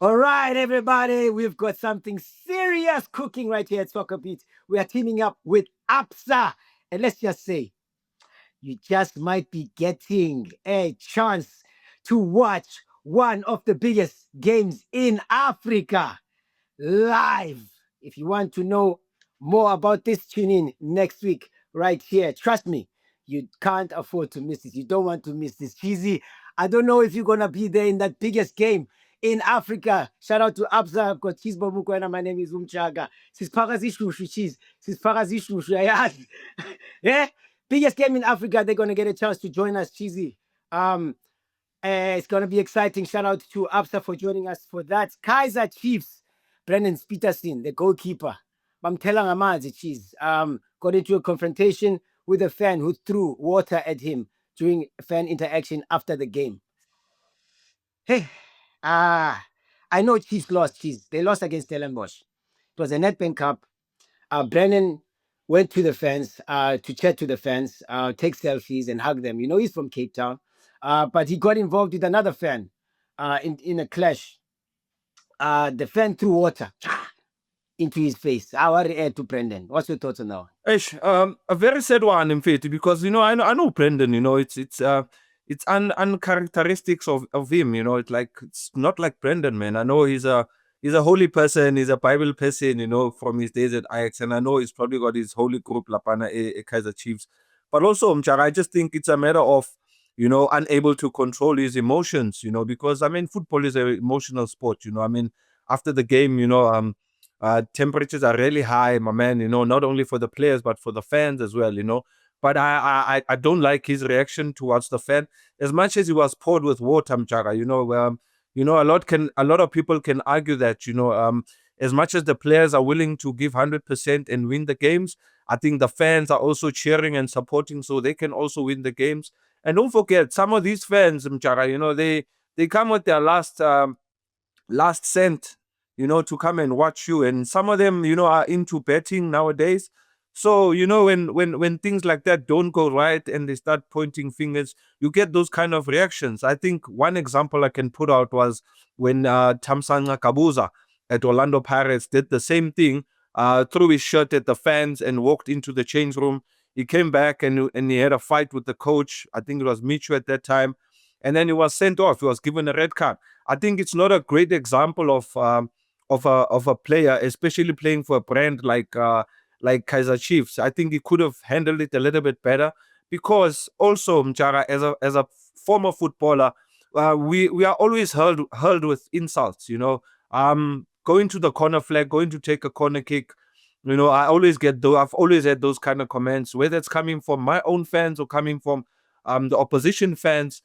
All right, everybody, we've got something serious cooking right here at SoccerBeat. We are teaming up with Absa. And let's just say, you just might be getting a chance to watch one of the biggest games in Africa live. If you want to know more about this, tune in next week right here. Trust me, you can't afford to miss this. You don't want to miss this. Cheesy, I don't know if you're going to be there in that biggest game in Africa. Shout out to Absa. I've got Cheezboy Mokoena. My name is Umjaka. Sisipakazi shushu, Cheez. Sisipakazi shushu. Ayazi. Yeah? Biggest game in Africa. They're going to get a chance to join us, Cheesy. It's going to be exciting. Shout out to Absa for joining us for that. Kaizer Chiefs, Brandon Petersen, the goalkeeper. Bamtela Ngamazi Cheez got into a confrontation with a fan who threw water at him during fan interaction after the game. Hey, I know Chiefs lost. Cheez. They lost against Stellenbosch. It was a Nedbank Cup. Brandon went to the fans to chat to the fans, take selfies and hug them. You know, he's from Cape Town, but he got involved with another fan in a clash. The fan threw water into his face. I want to add to Brendan. What's your thoughts on that one? A very sad one, in fact, because I know Brendan. It's uncharacteristics of him. It's like it's not like Brendan, man. I know he's a holy person. He's a Bible person. From his days at Ajax, and I know he's probably got his holy group Lapana Kaizer Chiefs. But also, Mchara, I just think it's a matter of unable to control his emotions. Because I mean, football is an emotional sport. After the game, temperatures are really high, my man, not only for the players, but for the fans as well. But I don't like his reaction towards the fan. As much as he was poured with water, Mchara, a lot of people can argue that, as much as the players are willing to give 100% and win the games, I think the fans are also cheering and supporting so they can also win the games. And don't forget, some of these fans, Mchara, they come with their last cent, to come and watch you. And some of them, are into betting nowadays. So, when things like that don't go right and they start pointing fingers, you get those kind of reactions. I think one example I can put out was when Tamsanga Kabuza at Orlando Pirates did the same thing, threw his shirt at the fans and walked into the change room. He came back and he had a fight with the coach. I think it was Michu at that time. And then he was sent off. He was given a red card. I think it's not a great example of a player, especially playing for a brand like Kaizer Chiefs. I think he could have handled it a little bit better because also Mchara, as a former footballer, we are always hurled with insults. Going to the corner flag, going to take a corner kick. I've always had those kind of comments, whether it's coming from my own fans or coming from the opposition fans.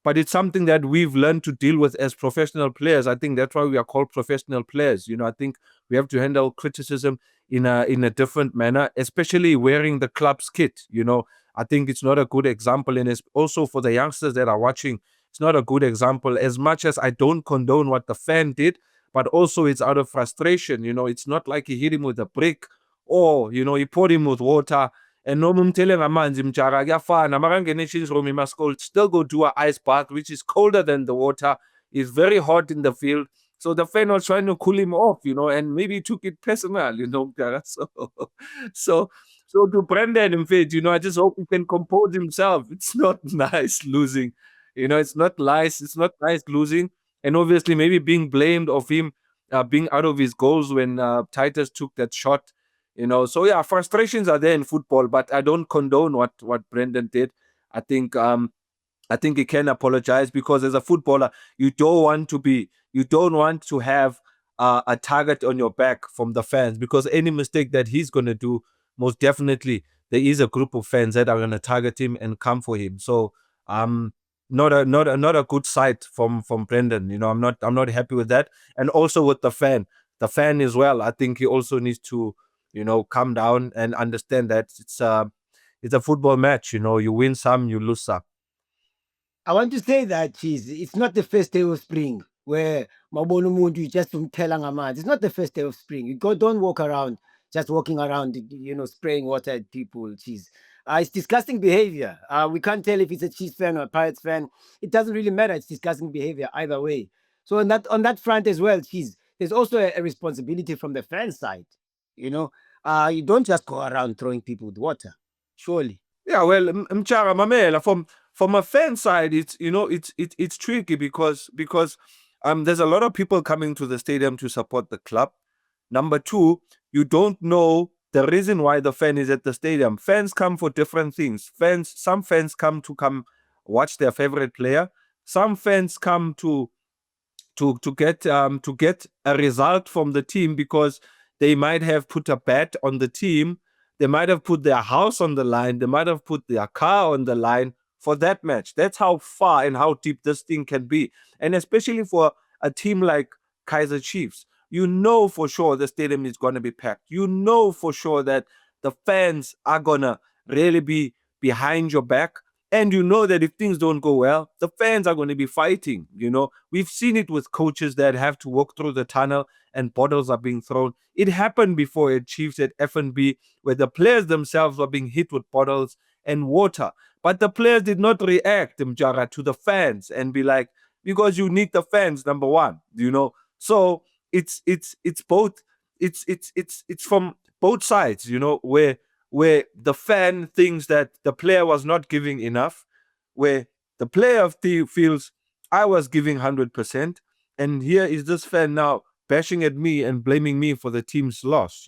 But it's something that we've learned to deal with as professional players. I think that's why we are called professional players. I think we have to handle criticism in a different manner, especially wearing the club's kit. I think it's not a good example, and it's also for the youngsters that are watching, it's not a good example. As much as I don't condone what the fan did, but also it's out of frustration. It's not like he hit him with a brick or he poured him with water. And noma umthele ngamanzi mjara kuyafana makangena e-change room, he must still go do an ice bath, which is colder than the water. It's very hot in the field. So the fan was trying to cool him off, and maybe he took it personal, Mjara. So so to Brendan, in fact, I just hope he can compose himself. It's not nice losing. It's not nice. It's not nice losing. And obviously maybe being blamed of him being out of his goals when Titus took that shot. So yeah, frustrations are there in football, but I don't condone what Brendan did. I think he can apologize because as a footballer, you don't want to have a target on your back from the fans, because any mistake that he's going to do, most definitely there is a group of fans that are going to target him and come for him. So not a good sight from Brendan. I'm not happy with that, and also with the fan as well. I think he also needs to calm down and understand that it's a football match. You win some, you lose some. I want to say that, Cheez, it's not the first day of spring where Mabono Mundu you just umtela ngamanzi. It's not the first day of spring. Don't walk around just walking around, spraying water at people, Cheez. It's disgusting behavior. We can't tell if it's a Chiefs fan or a Pirates fan. It doesn't really matter. It's disgusting behavior either way. So on that front as well, there's also a responsibility from the fan side. You know, you don't just go around throwing people with water. Surely. Yeah, well, Mchara Mamela, from a fan side, it's it's tricky because there's a lot of people coming to the stadium to support the club. Number two, you don't know the reason why the fan is at the stadium. Fans come for different things. Some fans come watch their favorite player. Some fans come to get a result from the team because they might have put a bet on the team. They might have put their house on the line. They might have put their car on the line for that match. That's how far and how deep this thing can be. And especially for a team like Kaizer Chiefs, you know for sure the stadium is going to be packed. You know for sure that the fans are going to really be behind your back. And you know that if things don't go well, the fans are going to be fighting. We've seen it with coaches that have to walk through the tunnel and bottles are being thrown. It happened before at Chiefs at F&B where the players themselves were being hit with bottles and water. But the players did not react, Mjara, to the fans and be like, because you need the fans, number one. So it's both it's from both sides, where the fan thinks that the player was not giving enough, where the player feels I was giving 100%, and here is this fan now bashing at me and blaming me for the team's loss.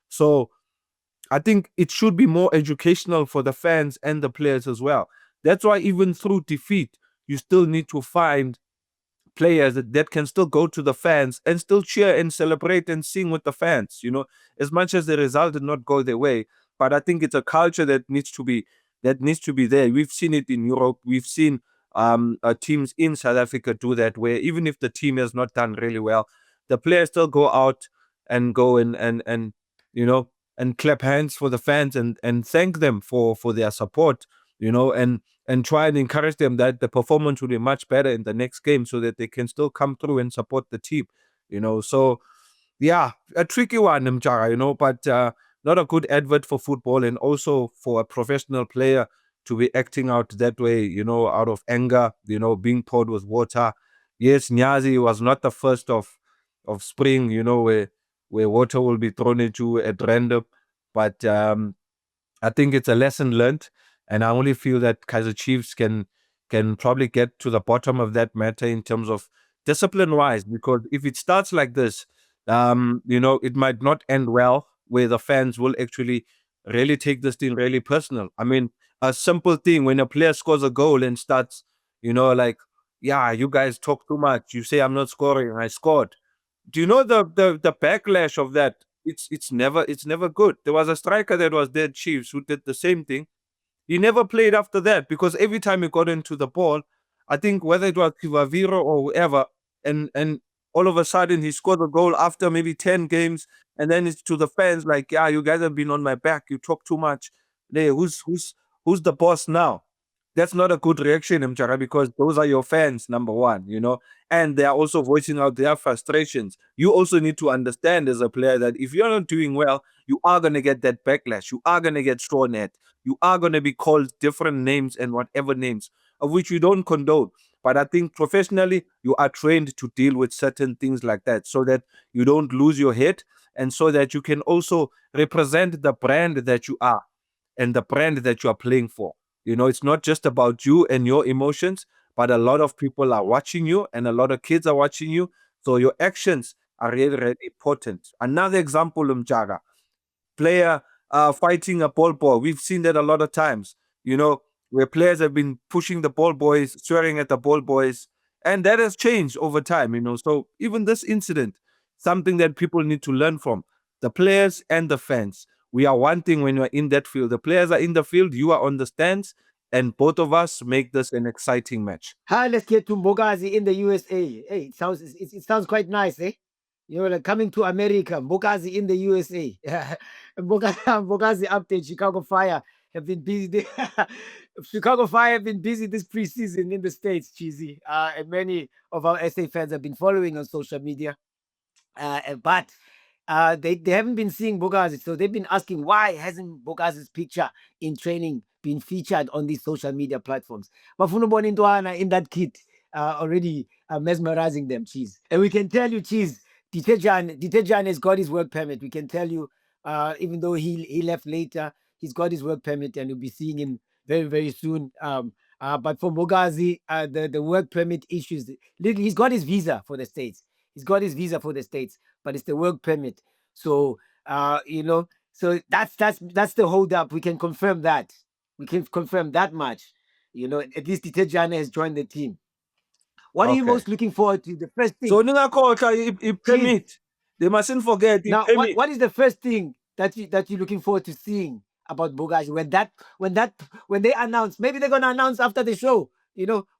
So I think it should be more educational for the fans and the players as well. That's why even through defeat, you still need to find players that can still go to the fans and still cheer and celebrate and sing with the fans, as much as the result did not go their way. But I think it's a culture that needs to be there. We've seen it in Europe. We've seen teams in South Africa do that, where even if the team has not done really well, the players still go out and go and and clap hands for the fans and thank them for their support, and try and encourage them that the performance will be much better in the next game so that they can still come through and support the team. So yeah, a tricky one, Mjara, but not a good advert for football and also for a professional player to be acting out that way, out of anger, being poured with water. Yes, Nyazi was not the first of spring, where water will be thrown at you at random. But I think it's a lesson learned, and I only feel that Kaizer Chiefs can probably get to the bottom of that matter in terms of discipline wise. Because if it starts like this, it might not end well, where the fans will actually really take this thing really personal. I mean, a simple thing when a player scores a goal and starts, like, yeah, you guys talk too much. You say I'm not scoring, I scored. Do you know the backlash of that? It's never good. There was a striker that was dead Chiefs who did the same thing. He never played after that because every time he got into the ball, I think whether it was Kivaviro or whoever, and all of a sudden he scored a goal after maybe 10 games, and then it's to the fans like, yeah, you guys have been on my back, you talk too much. Hey, who's the boss now? That's not a good reaction, Mchara, because those are your fans, number one, and they are also voicing out their frustrations. You also need to understand as a player that if you're not doing well, you are going to get that backlash. You are going to get thrown at. You are going to be called different names and whatever names, of which you don't condone. But I think professionally, you are trained to deal with certain things like that so that you don't lose your head and so that you can also represent the brand that you are and the brand that you are playing for. It's not just about you and your emotions, but a lot of people are watching you and a lot of kids are watching you. So your actions are really, really important. Another example, Mjaga, player fighting a ball boy. We've seen that a lot of times, where players have been pushing the ball boys, swearing at the ball boys, and that has changed over time. So even this incident, something that people need to learn from the players and the fans. We are one thing when you're in that field. The players are in the field, you are on the stands, and both of us make this an exciting match. Hi, let's get to Mogazi in the USA. Hey, it sounds quite nice, eh? Like coming to America, Mbokazi in the USA. Mbokazi update. Chicago Fire have been busy. Chicago Fire have been busy this preseason in the States, Cheesy. And many of our SA fans have been following on social media. But they haven't been seeing Bogazi, so they've been asking why hasn't Bogazi's picture in training been featured on these social media platforms. Bafuna ubona intwana in that kit already mesmerizing them, Cheez. And we can tell you, Cheez, Ditejan has got his work permit. We can tell you, even though he left later, he's got his work permit, and we'll be seeing him very, very soon. But for Mogazi, the work permit issues, he's got his visa for the States. He's got his visa for the States, but it's the work permit. So, so that's the hold up. We can confirm that. We can confirm that much. At least Tejana has joined the team. What are you Okay. most looking forward to? The first thing. So ningakhohlwa i-permit. They mustn't forget Now, i-permit. what is the first thing that you're looking forward to seeing about Bogazi when they announce? Maybe they're gonna announce after the show.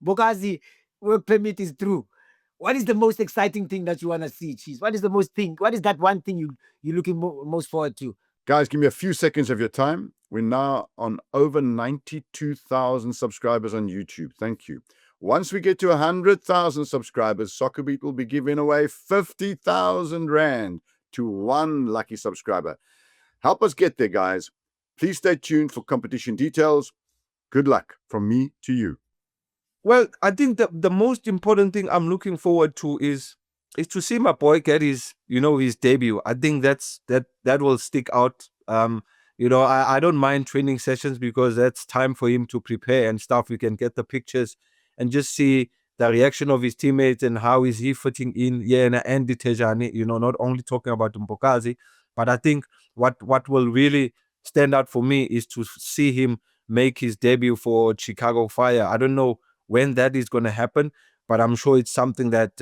Bogazi work permit is through. What is the most exciting thing that you want to see, Cheez? What is the most thing? What is that one thing you're looking most forward to? Guys, give me a few seconds of your time. We're now on over 92,000 subscribers on YouTube. Thank you. Once we get to 100,000 subscribers, SoccerBeat will be giving away 50,000 Rand to one lucky subscriber. Help us get there, guys. Please stay tuned for competition details. Good luck from me to you. Well, I think the most important thing I'm looking forward to is to see my boy get his debut. I think that will stick out. I don't mind training sessions because that's time for him to prepare and stuff. We can get the pictures and just see the reaction of his teammates and how is he fitting in. Yeah, and Tejani, not only talking about Mbokazi, but I think what will really stand out for me is to see him make his debut for Chicago Fire. I don't know when that is going to happen, but I'm sure it's something that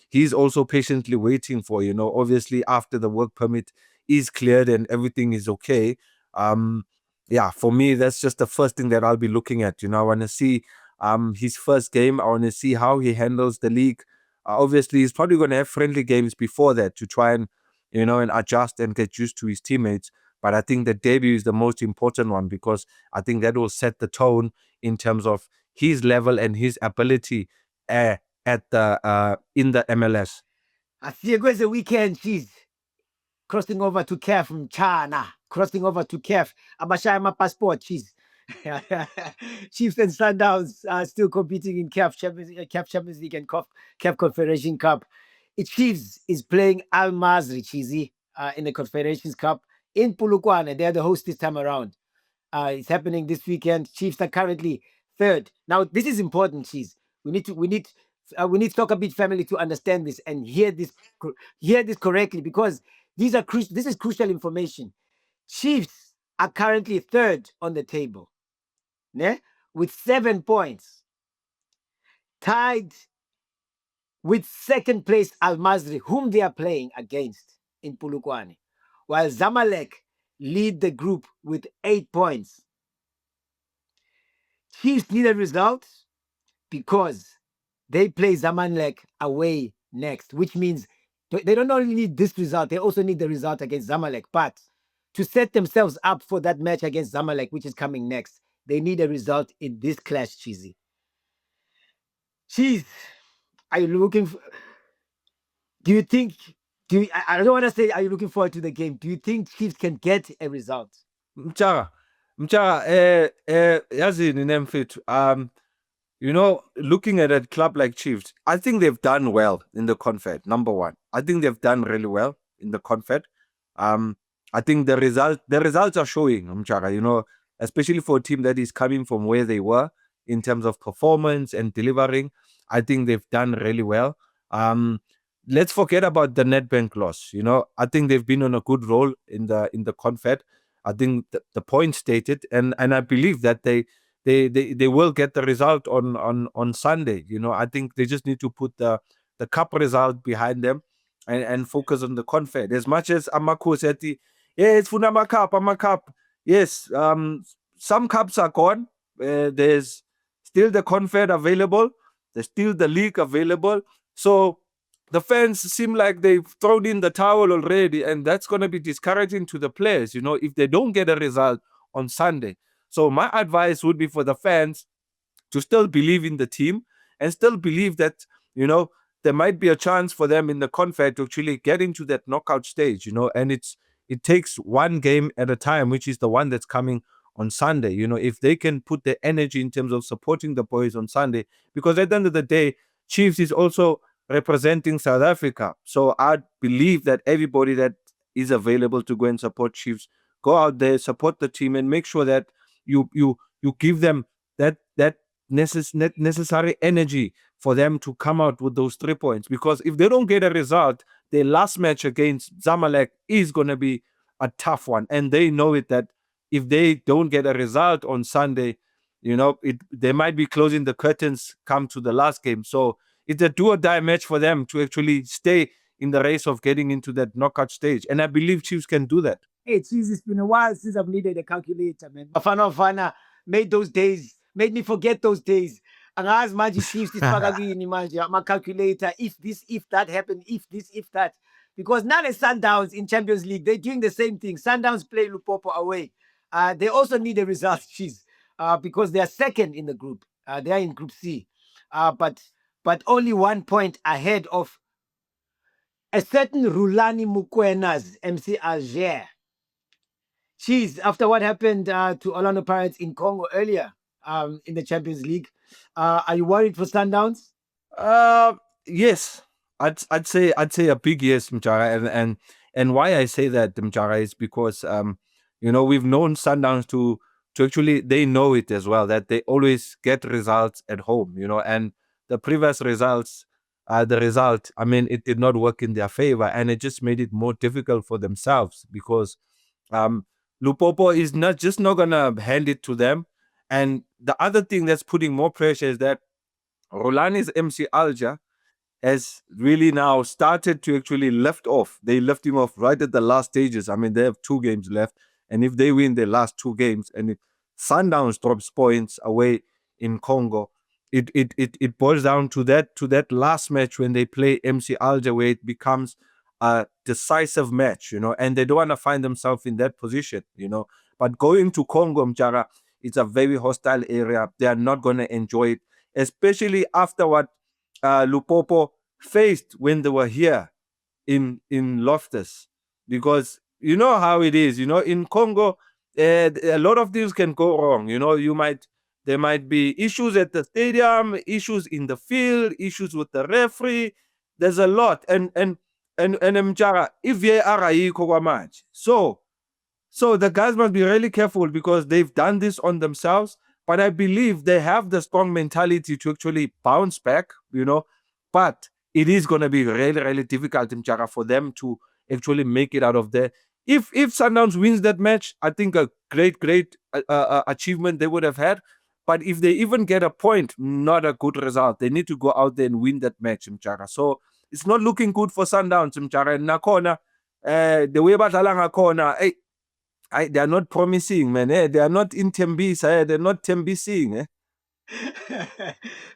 he's also patiently waiting for. Obviously after the work permit is cleared and everything is okay. For me, that's just the first thing that I'll be looking at. I want to see his first game. I want to see how he handles the league. Obviously, he's probably going to have friendly games before that to try and and adjust and get used to his teammates. But I think the debut is the most important one because I think that will set the tone in terms of his level and his ability in the MLS. I see you guys the weekend, Cheez. Crossing over to CAF from China. Crossing over to CAF. Abashaya my passport, Cheez. Chiefs and Sundowns are still competing in CAF Champions League and CAF Confederation Cup. Chiefs is playing Al Masry, Cheezy, in the Confederations Cup in Polokwane. They're the host this time around. It's happening this weekend. Chiefs are currently third. Now, this is important, Cheez. We need SoccerBeat family to understand this and hear this correctly because this is crucial information. Chiefs are currently third on the table, with 7 points, tied with second place Al Masry, whom they are playing against in Polokwane, while Zamalek lead the group with 8 points. Chiefs need a result because they play Zamalek away next, which means they don't only need this result, they also need the result against Zamalek. But to set themselves up for that match against Zamalek, which is coming next, they need a result in this clash, Cheezy. Cheez, are you looking for... Do you think... I don't want to say, are you looking forward to the game? Do you think Chiefs can get a result? Mchara, yazini nemfethu. Looking at a club like Chiefs, I think they've done well in the Confed. Number one, I think they've done really well in the Confed. I think the results are showing, Mchara, especially for a team that is coming from where they were in terms of performance and delivering. I think they've done really well. Let's forget about the Nedbank loss. I think they've been on a good roll in the Confed. I think the point stated, and I believe that they will get the result on Sunday. I think they just need to put the cup result behind them and focus on the Confed. As much as Amako said, it's Funama Cup. Yes, some cups are gone. There's still the Confed available. There's still the league available. So the fans seem like they've thrown in the towel already, and that's going to be discouraging to the players, if they don't get a result on Sunday. So my advice would be for the fans to still believe in the team and still believe that, there might be a chance for them in the Confed to actually get into that knockout stage, and it takes one game at a time, which is the one that's coming on Sunday. If they can put the energy in terms of supporting the boys on Sunday, because at the end of the day, Chiefs is also representing South Africa. So I believe that everybody that is available to go and support Chiefs, go out there, support the team, and make sure that you give them that necessary energy for them to come out with those 3 points. Because if they don't get a result, their last match against Zamalek is going to be a tough one, and they know it. That if they don't get a result on Sunday, they might be closing the curtains come to the last game. So it's a do or die match for them to actually stay in the race of getting into that knockout stage. And I believe Chiefs can do that. Hey, Cheez, it's been a while since I've needed a calculator, man. Bafana made me forget those days. Angazi manje Chiefs isifaka kuyini manje ama calculator, if this, if that happened, if this, if that. Because now the Sundowns in Champions League, they're doing the same thing. Sundowns play Lupopo away. They also need a result, Cheez, because they are second in the group. They are in Group C, but only 1 point ahead of a certain Rulani Mokwena's MC Alger. Cheez, after what happened to Orlando Pirates in Congo earlier in the Champions League, are you worried for Sundowns? Yes, I'd say a big yes, Mjara, and why I say that, Mjara, is because we've known Sundowns to actually, they know it as well, that they always get results at home, and the previous results, the result, I mean, it did not work in their favor, and it just made it more difficult for themselves because Lupopo is not gonna hand it to them. And the other thing that's putting more pressure is that Rolani's MC Alger has really now started to actually lift off. They lift him off right at the last stages. I mean, they have 2 games left, and if they win their last 2 games, and if Sundowns drops points away in Congo, it boils down to that last match when they play MC Alger, where it becomes a decisive match, and they don't want to find themselves in that position, But going to Congo, Mjara, it's a very hostile area. They are not going to enjoy it, especially after what Lupopo faced when they were here in Loftus, because you know how it is. In Congo, a lot of things can go wrong. There might be issues at the stadium, issues in the field, issues with the referee. There's a lot, and Mjara, if VAR ayikho kwamanje, so the guys must be really careful because they've done this on themselves. But I believe they have the strong mentality to actually bounce back, But it is going to be really, really difficult, Mjara, for them to actually make it out of there. If Sundowns wins that match, I think a great achievement they would have had. But if they even get a point, not a good result. They need to go out there and win that match, Mjara. So it's not looking good for Sundowns, Mjara. And Nakona, the way badlala ngakhona, hey, they are not promising, man. They are not in Tembisa. They're not Tembising.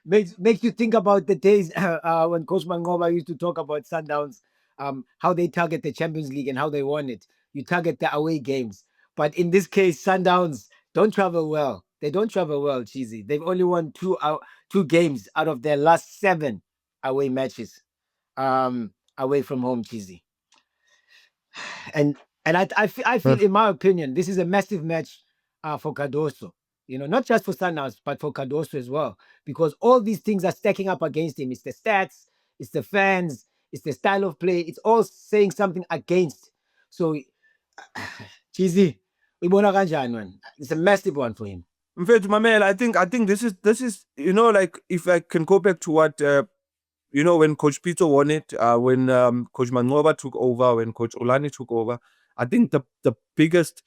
makes you think about the days when Coach Mangoba used to talk about Sundowns, how they target the Champions League and how they won it. You target the away games. But in this case, Sundowns don't travel well. They don't travel well, Cheesy. They've only won 2 games out of their last 7 away matches away from home, Cheesy. And I feel, in my opinion, this is a massive match for Cardoso. Not just for Sundowns, but for Cardoso as well, because all these things are stacking up against him. It's the stats, it's the fans, it's the style of play. It's all saying something against. So, Cheesy, ubona kanjani, man? It's a massive one for him. In fact, Mamel, I think this is like, if I can go back to what when Coach Peter won it, when Coach Mangoba took over, when Coach Olani took over, I think the biggest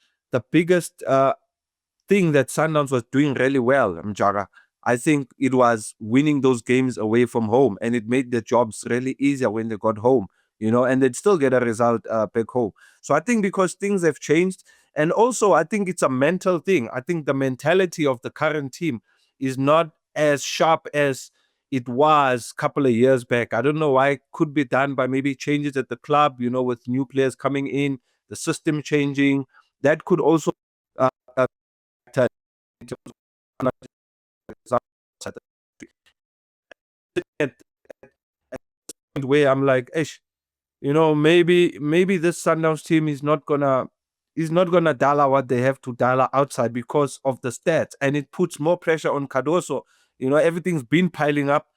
thing that Sundowns was doing really well, Mjara, I think it was winning those games away from home, and it made their jobs really easier when they got home, and they'd still get a result back home. So I think because things have changed, and also I think it's a mental thing. I think the mentality of the current team is not as sharp as it was a couple of years back. I don't know why. It could be done by maybe changes at the club, with new players coming in, the system changing. That could also where I'm like, maybe this Sundowns team is not gonna dial what they have to dial outside because of the stats, and it puts more pressure on Cardoso. Everything's been piling up.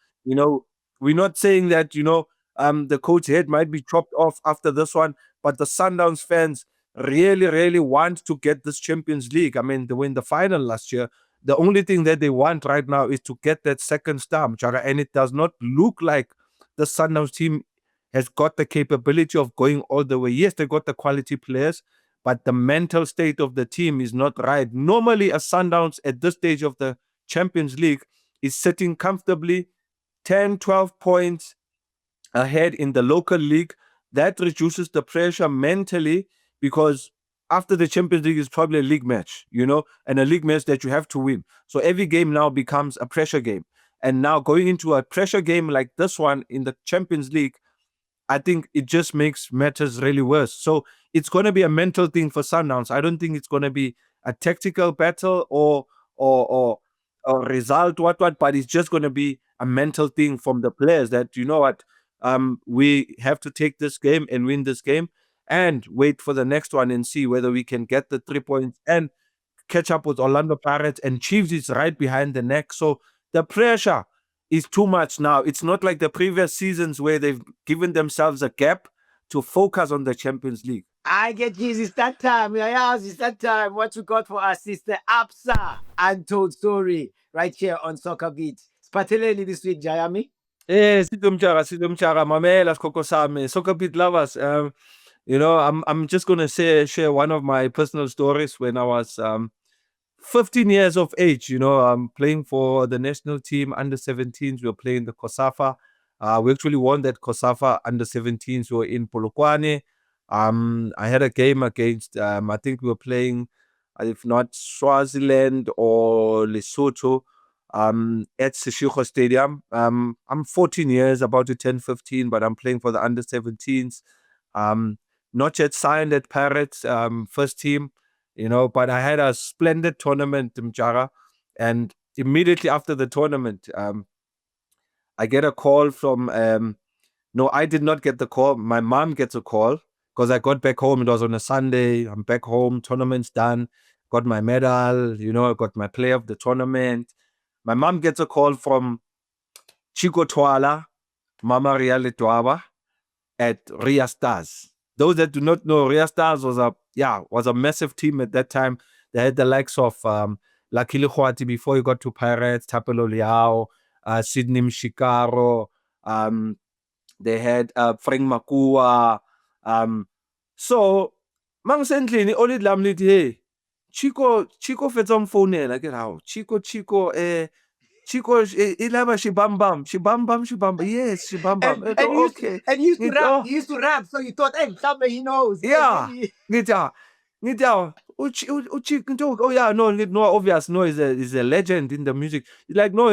We're not saying that, the coach head might be chopped off after this one, but the Sundowns fans really, really want to get this Champions League. I mean, they win the final last year. The only thing that they want right now is to get that second star, Mchara, and it does not look like the Sundowns team has got the capability of going all the way. Yes, they got the quality players, but the mental state of the team is not right. Normally, a Sundowns at this stage of the Champions League is sitting comfortably 10, 12 points ahead in the local league. That reduces the pressure mentally, because after the Champions League is probably a league match, and a league match that you have to win. So every game now becomes a pressure game. And now going into a pressure game like this one in the Champions League, I think it just makes matters really worse. So it's going to be a mental thing for Sundowns. I don't think it's going to be a tactical battle or result, but it's just going to be a mental thing from the players that, you know what, we have to take this game and win this game and wait for the next one and see whether we can get the 3 points and catch up with Orlando Pirates, and Chiefs is right behind the neck. So the pressure is too much now. It's not like the previous seasons where they've given themselves a gap to focus on the Champions League. I get Cheez. It's that time. Yes, it's that time. What you got for us is the Absa Untold story right here on SoccerBeat. Spateleli this week, Jayami. Sidumchara, mamela skoko sami, SoccerBeat lovers. I'm just gonna share one of my personal stories when I was 15 years of age. I'm playing for the national team under 17s. We were playing the COSAFA. We actually won that COSAFA under 17s. We were in Polokwane. I had a game against, I think we were playing, if not Swaziland or Lesotho, at Seshego Stadium. I'm 14 years, about to turn 15, but I'm playing for the under 17s. Not yet signed at Pirates, first team, but I had a splendid tournament, Mjara, and immediately after the tournament, I get a call from, no, I did not get the call. My mom gets a call because I got back home. It was on a Sunday. I'm back home. Tournament's done. Got my medal. I got my player of the tournament. My mom gets a call from Chico Twala, Mama Real Dwaba at Ria Stars. Those that do not know, Ria Stars was a massive team at that time. They had the likes of Lakili Khwati before he got to Pirates, Tapelo Liao, Sydney Mshikaro. They had Frank Makua. So, mang sendlini olid lam lithi hey, Chico fetsa mfounela ke how Chico ilaba shibambam. Yes, shibambam. Okay. And he used to rap. He used to rap. So you thought, hey, somebody he knows. Yeah. Ngita. Oh yeah, no, obvious. No, he's a legend in the music. Like, no,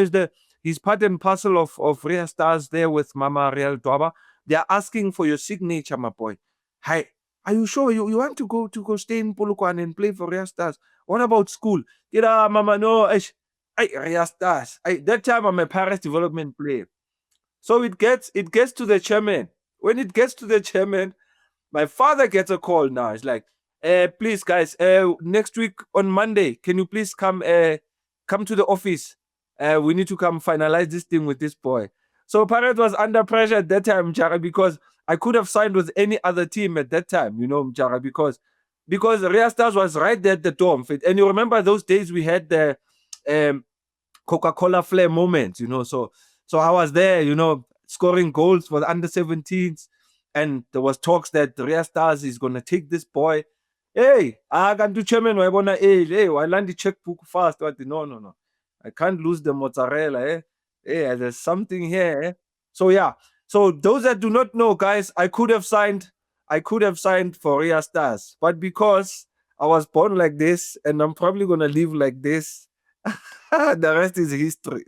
he's part and parcel of Ria Stars there with Mama Real Dwaba. They are asking for your signature, my boy. Hi, are you sure you want to go stay in Polokwane and play for Ria Stars? What about school? Mama, no. Ria Stars. That time I'm a Paris development player. So it gets to the chairman. When it gets to the chairman, my father gets a call now. It's like, please guys, next week on Monday, can you please come to the office? We need to come finalize this thing with this boy. So Pirates was under pressure at that time, Mjara, because I could have signed with any other team at that time, Mjara, because Ria Stars was right there at the door. And you remember those days we had the Coca-Cola Flare moments, So I was there, scoring goals for the under 17s. And there was talks that Ria Stars is going to take this boy. Hey, I can do chairman. I want to, hey, I land the checkbook fast. No. I can't lose the mozzarella. Hey, there's something here. So, yeah. So, those that do not know, guys, I could have signed for Ria Stars. But because I was born like this and I'm probably going to live like this, the rest is history.